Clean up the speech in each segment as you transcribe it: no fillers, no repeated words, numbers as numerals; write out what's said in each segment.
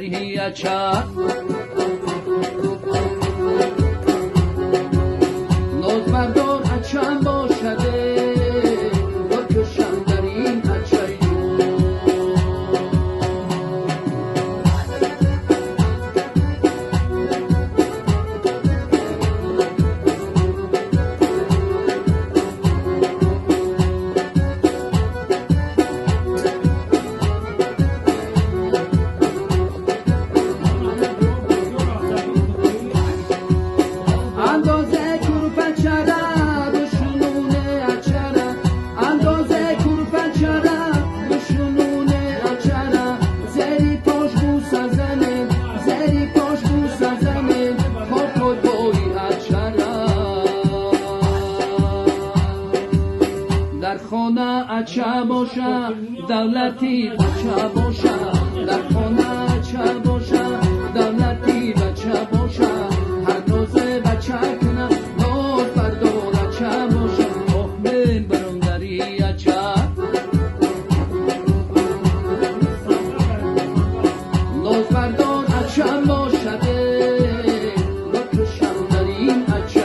دریاچه ناز بردار اچم باشده بکشم در این اچه اچه باشه دولتی بچه باشه در خانه اچه باشه دولتی بچه باشه هر روزه بچه کنه ناز بردار اچه باشه من برم دریاچه ناز بردار اچه باشه بکشم در این اچه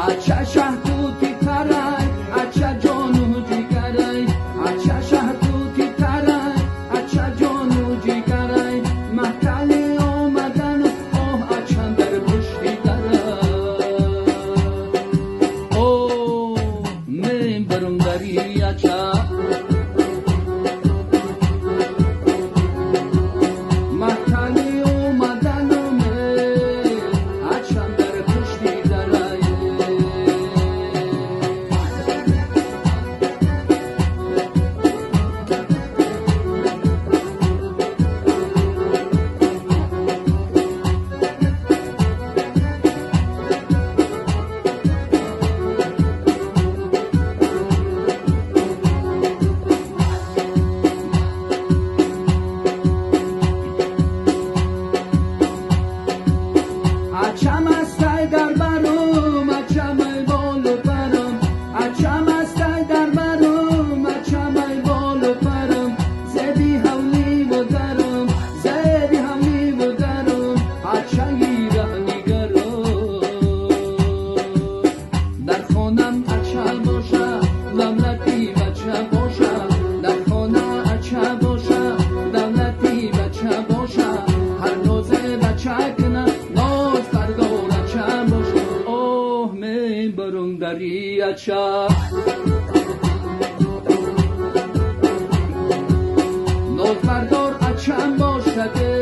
اچه شهدوتی ترای اچه جانو جیگرای اچه شهدوتی ترای اچه جانو جیگرای محتلی آمدن آه اچه در پشتی درای اوه من برم دریاچه محتلی آمدن اچه در پشتی درای اچم استای در برم اچم ای بالو پرم اچم استای در برم اچم ای بالو پرم زدی حولی و درم زدی حولی و درم اچهی رهنگرم در خانم اچه باشه دولتی بچه باشه در خانه اچه باشه دولتی بچه باشه هر روزه بچه کنه برم دریاچه ناز بردار اچم باشده